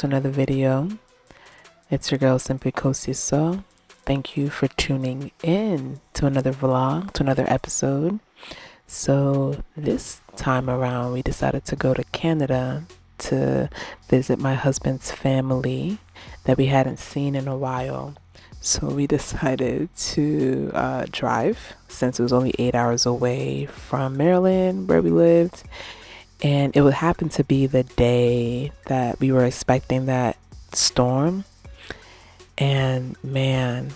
to another video. It's your girl Simply Kosiso. Thank you for tuning in to another vlog, to another episode. So this time around we decided to go to Canada to visit my husband's family that we hadn't seen in a while. So we decided to drive, since it was only 8 hours away from Maryland where we lived. And it would happen to be the day that we were expecting that storm. And man,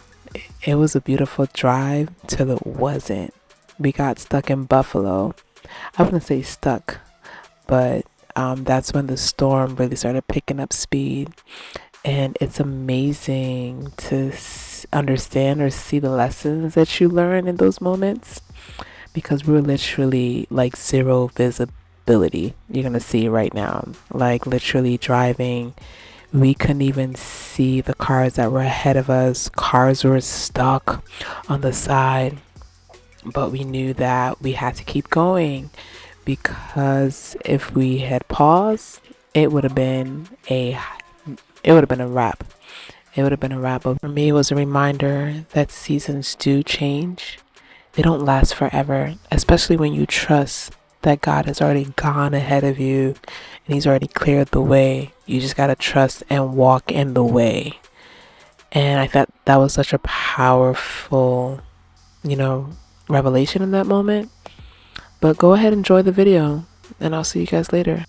it was a beautiful drive till it wasn't. We got stuck in Buffalo. I wouldn't say stuck, but that's when the storm really started picking up speed. And it's amazing to understand or see the lessons that you learn in those moments, because we're literally like zero visibility. You're gonna see right now, like literally driving, we couldn't even see the cars that were ahead of us. Cars were stuck on the side, but we knew that we had to keep going, because if we had paused, it would have been a wrap. It would have been a wrap. But for me, it was a reminder that seasons do change. They don't last forever, especially when you trust that God has already gone ahead of you and He's already cleared the way. You just gotta trust and walk in the way. And I thought that was such a powerful, revelation in that moment. But go ahead and enjoy the video, and I'll see you guys later.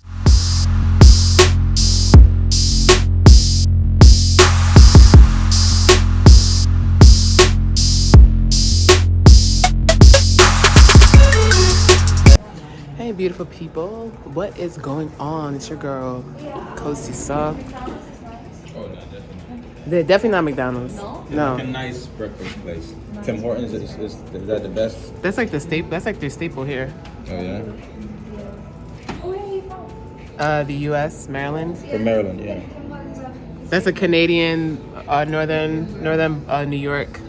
Hey beautiful people, what is going on? It's your girl Kosi Saw. Oh no, definitely not. They're definitely not McDonald's. No. Like a nice breakfast place. Tim Hortons is that the best? That's like the staple. That's like their staple here. Oh yeah. The U.S. Maryland. From Maryland, yeah. That's a Canadian, northern New York.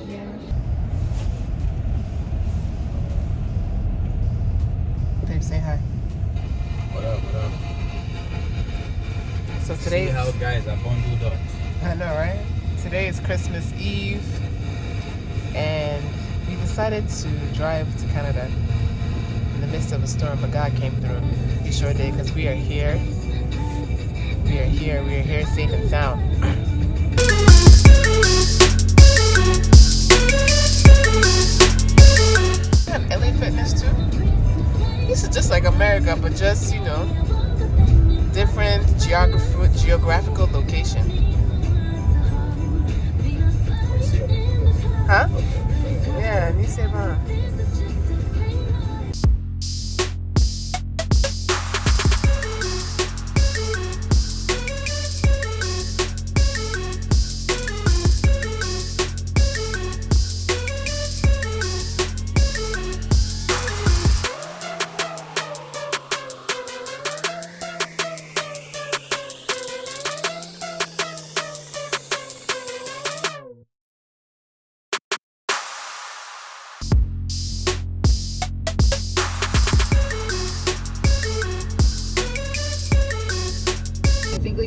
Babe, say hi. What up? What up? So today, See how guys are born do. I know, right? Today is Christmas Eve, and we decided to drive to Canada in the midst of a storm, but God came through. He sure did, because we are here. We are here safe and sound. We have LA Fitness too. This is just like America, but just, different geographical location. Huh? Yeah, ni se va.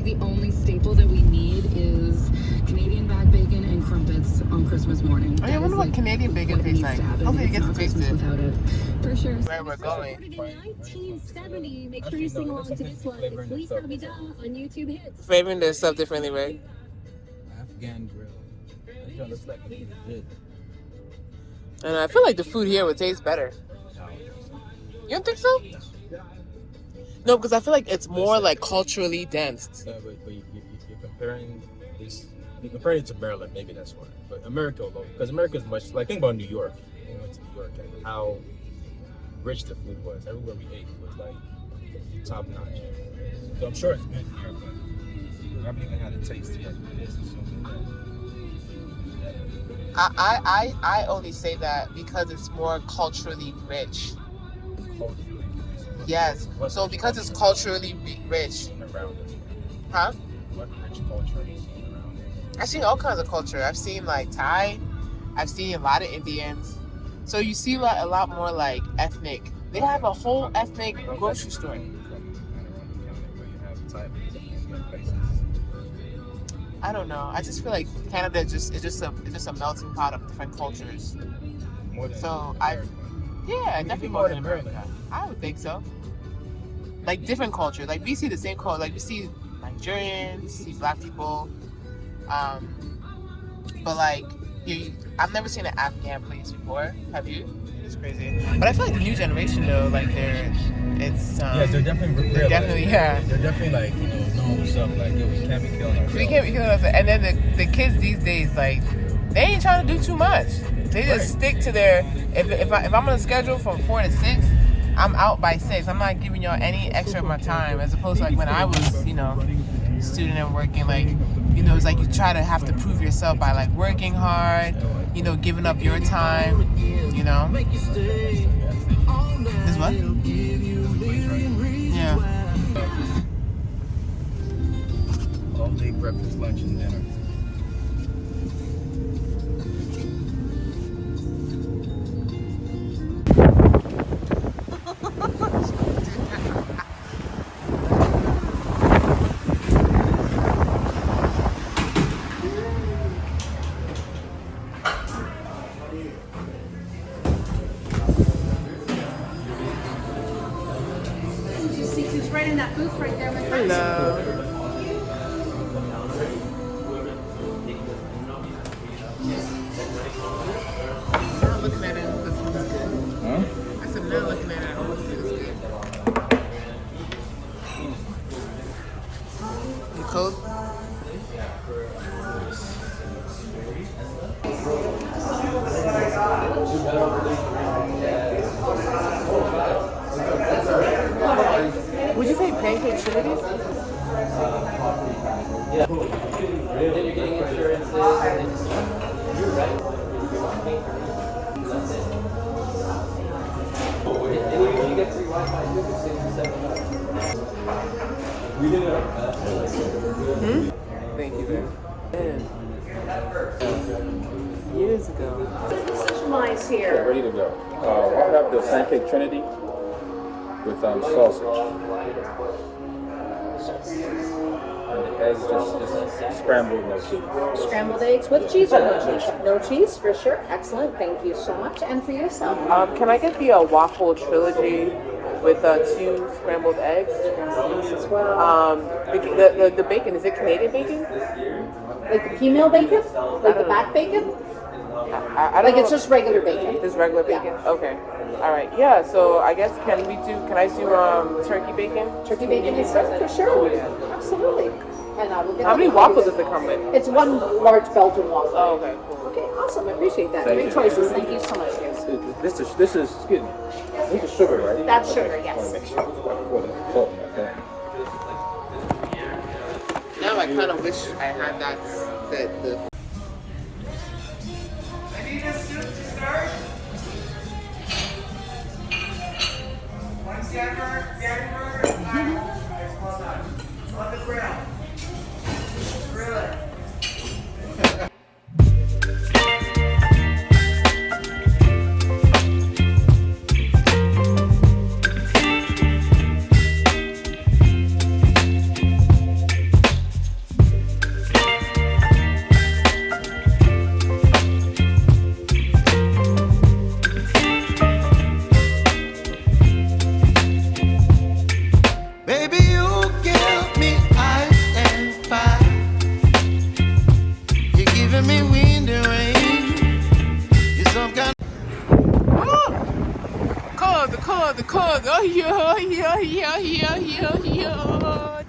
The only staple that we need is Canadian back bacon and crumpets on Christmas morning. I wonder what Canadian bacon tastes like. Hopefully it gets to taste it. Without it. For sure. Where we're going. In 1970. Make sure you sing along to this one. It's Lisa Vida on YouTube Hits. Flavoring their stuff differently, right? Afghan grill. That joint looks like it did. And I feel like the food here would taste better. You don't think so? No, because I feel like it's more like culturally dense. But you're comparing this. You're comparing it to Maryland. Maybe that's why. But America alone, because America is much like, think about New York. We went to New York and how rich the food was. Everywhere we ate was like top notch. So I'm sure it's good here, but I haven't even had a taste yet. This is so good. I only say that because it's more culturally rich. Culturally. Yes. So because it's culturally rich. Around us. Huh? What rich culture have you seen around us? I've seen all kinds of culture. I've seen like Thai. I've seen a lot of Indians. So you see a lot more like ethnic. They have a whole ethnic grocery store. I don't know. I just feel like Canada is just a melting pot of different cultures. More than So America. definitely more than America. I would think so. Like different culture. Like we see the same culture. Like we see Nigerians, see black people. But like I've never seen an Afghan place before. Have you? It's crazy. But I feel like the new generation though, like they're definitely They're definitely like, know what's up. Like, yo, we can't be killing ourselves. We can't be killing ourselves. And then the kids these days, like, they ain't trying to do too much. They just stick to their. If I'm on a schedule from 4 to 6, I'm out by 6. I'm not giving y'all any extra of my time. As opposed to like when I was, student and working, like, it's like you try to have to prove yourself by like working hard, giving up your time, Is what? Yeah. All day breakfast, lunch, and dinner. Right in that booth right there, my friend. Hello. Not looking at it, this feels good. Huh? I said, not looking at it, it feels good. You cold? Would you say pancake trinity? Yeah. Then you're getting insurances. You're right. That's it. And you get free Wi-Fi too for $67. Thank you, man. Years ago. Customize Yeah, here. ready to go. I'll have the pancake trinity with sausage. And the eggs just scrambled, no cheese. Scrambled eggs with cheese or no cheese? No cheese, for sure. Excellent. Thank you so much. And for yourself? Can I get the waffle trilogy with 2 scrambled eggs? As well. The bacon, is it Canadian bacon? Like the female bacon? Like the back bacon? I don't Like know. it's just regular bacon? It's regular bacon? Yeah. Okay. All right. Yeah, so I guess can I do turkey bacon? Turkey bacon is good, for sure. Absolutely. And I will get How many waffles does it come with? It's 1 large Belgian waffle. Oh, okay, cool. Okay, awesome. I appreciate that. Thank Great you. choices. Thank you so much, guys. This is excuse me. This is sugar, right? That's sugar, I yes. want to make sure before the salt in that thing. Now I kind of wish I had that the. I need a soup to start. One Stanford, well done. On the grill. Grill it. Baby, you give me ice and fire. You're giving me wind and rain. You're some kind The cold. Oh, yeah.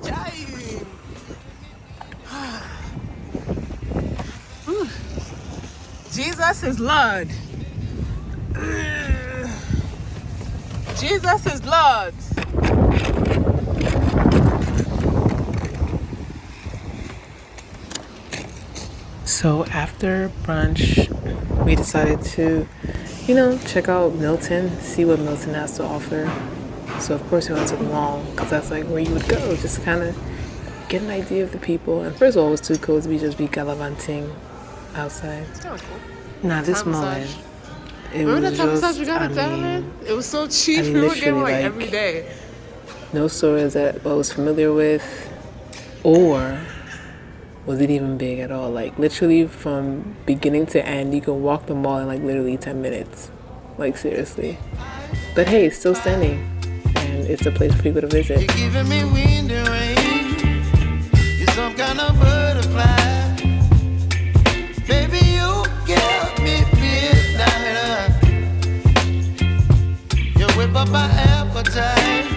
Giant. Jesus is Lord. Jesus is Lord. So after brunch, we decided to, check out Milton, see what Milton has to offer. So of course we went to the mall because that's like where you would go, just kind of get an idea of the people. And first of all, it was too cold to just be gallivanting outside. Nah, this morning. Remember that time massage we got at Diamond? It was so cheap. We were getting like every day. No stores that I was familiar with, or was it even big at all? Like literally from beginning to end, you can walk the mall in like literally 10 minutes. Like seriously. But hey, it's still standing, and it's a place for people to visit. You're giving me wind and rain. You're some kind of butterfly. Baby, you give me midnight. You whip up my appetite.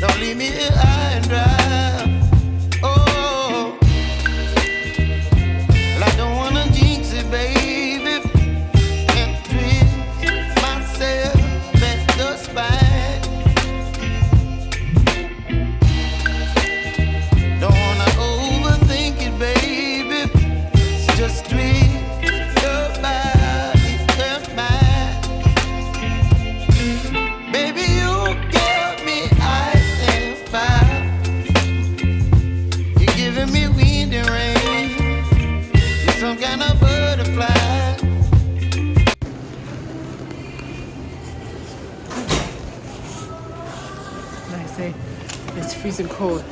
Don't leave me here high and dry. Oh, well, I don't wanna jinx it, baby. And twist myself at the spine. Don't wanna overthink it, baby. It's just twist your body and mine. Baby, you give me ice and fire. You're giving me wind and rain. You're some kind of butterfly. And I say it's freezing cold,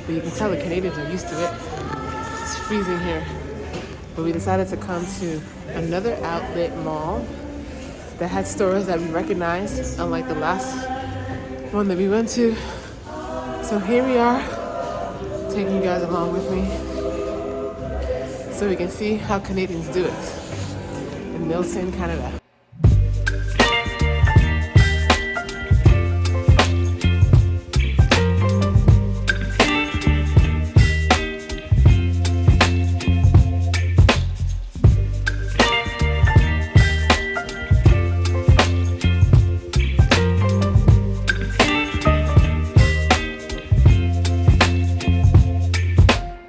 but you can tell the Canadians are used to it. It's freezing here. But we decided to come to another outlet mall that had stores that we recognized, unlike the last one that we went to. So here we are, taking you guys along with me so we can see how Canadians do it in Milton, Canada.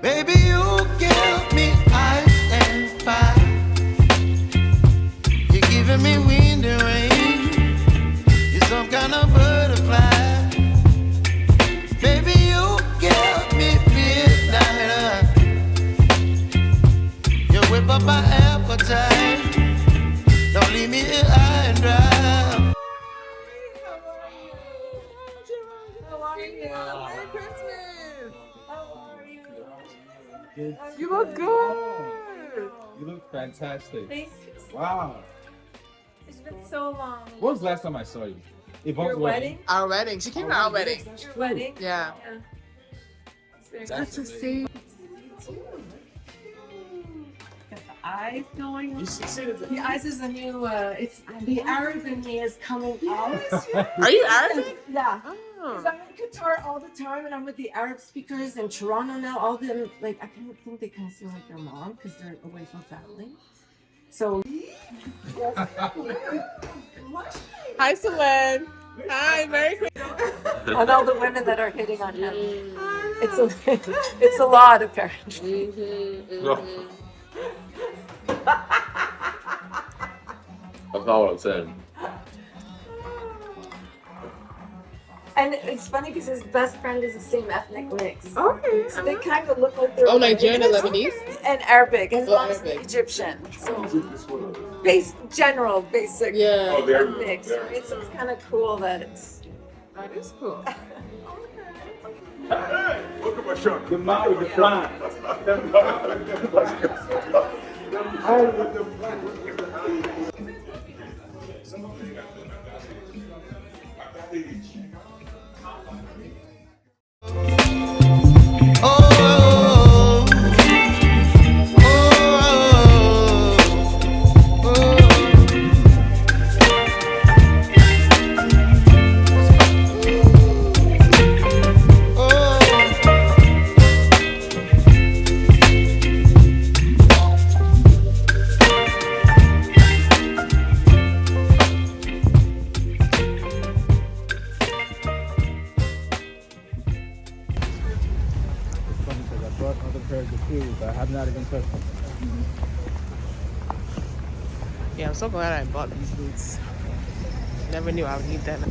Baby, you give me ice and fire. You're giving me wind and rain. You're some kind of butterfly. Baby, you give me midnight. You whip up my appetite. Don't leave me here high and dry. You look good. You look fantastic. Thank you. Wow. It's been so long. When was the last time I saw you? Your wedding? Our wedding. She came to our wedding. Your wedding? Yeah. It's very That's good to amazing. see. Got the eyes going on. You see the The eyes is a new, it's, the Arab in me is coming out. Are you Arabic? Yeah. Oh. Because I'm in Qatar all the time and I'm with the Arab speakers in Toronto now. All of them, like, I can't think they can see like their mom because they're away from family. So, Hi, Selene. Hi, Merry Christmas. and all the women that are hitting on him. It's a lot apparently. That's not what I'm saying. And it's funny because his best friend is the same ethnic mix. Okay. So they kind of look like they're Oh, Nigerian and Lebanese? and Arabic. His Oh, mom's Arabic. Egyptian. So basic Yeah. mix. It's kind of cool that it's. That is cool. Look at my shirt. The mouth is flying. Oh, but I have not even touched them. Yeah, I'm so glad I bought these boots. Never knew I would need them.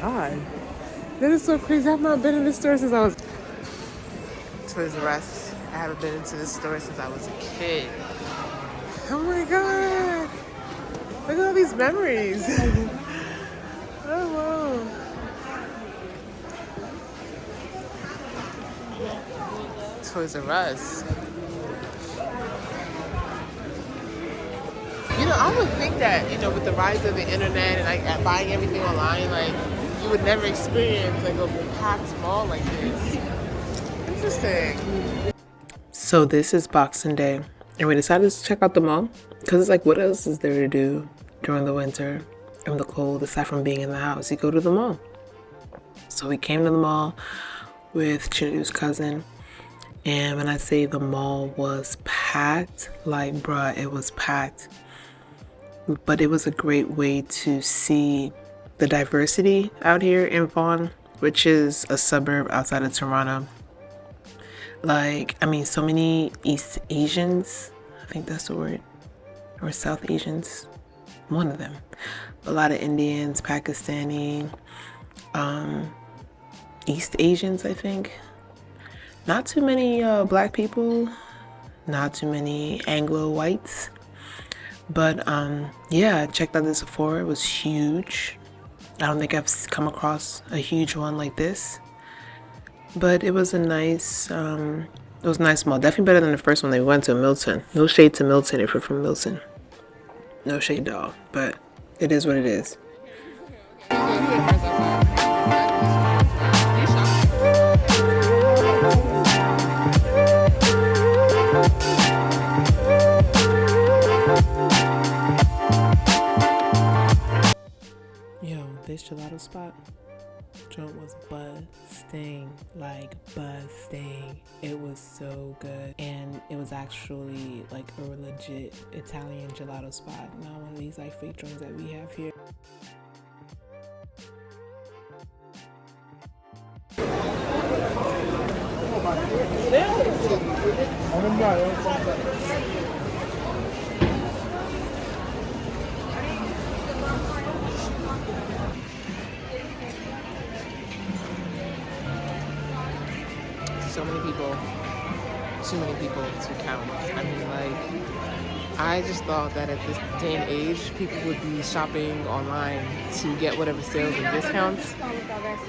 God. That is so crazy. I've not been in this store since I was Toys R Us. I haven't been into this store since I was a kid. Oh my God. Look at all these memories. Oh wow. Toys R Us. You know, I would think that, you know, with the rise of the internet and like buying everything online, like you would never experience like a packed mall like this. Interesting. So this is Boxing Day, and we decided to check out the mall because it's like, what else is there to do during the winter and the cold aside from being in the house? You go to the mall. So we came to the mall with Chinu's cousin, and when I say the mall was packed, like bruh, it was packed. But it was a great way to see the diversity out here in Vaughan, which is a suburb outside of Toronto. Like, I mean, so many East Asians, I think that's the word, or South Asians, one of them. A lot of Indians, Pakistani, East Asians, I think. Not too many black people, not too many Anglo whites. But yeah, I checked out the Sephora. It was huge. I don't think I've come across a huge one like this. But it was a nice, it was a nice mall. Definitely better than the first one they went to, Milton. No shade to Milton if you're from Milton. No shade at all. But it is what it is. Yo, this gelato spot, joint was busting, like busting. It was so good, and it was actually like a legit Italian gelato spot, not one of these like fake joints that we have here. So many people, too many people to count. I mean, like, I just thought that at this day and age, people would be shopping online to get whatever sales and discounts.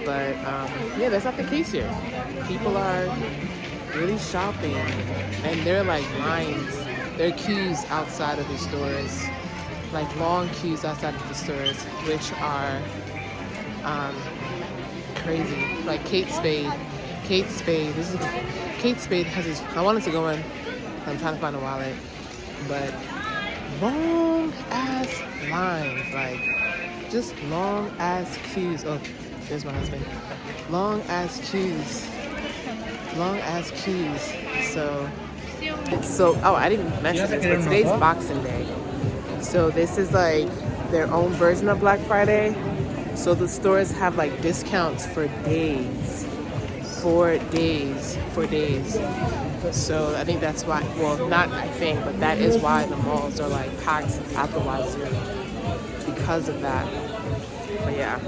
But yeah, that's not the case here. People are really shopping, and there are like lines, there are queues outside of the stores, like long queues outside of the stores, which are crazy. Like Kate Spade, this is Kate Spade has his, I wanted to go in, I'm trying to find a wallet, but long ass lines, like just long ass queues. Oh, there's my husband. Long ass queues. So oh, I didn't mention this, but today's Boxing Day. So this is like their own version of Black Friday. So the stores have like discounts for days. 4 days. So I think that's why, well, not I think, but that is why the malls are like packed after Wazoo, because of that. But yeah.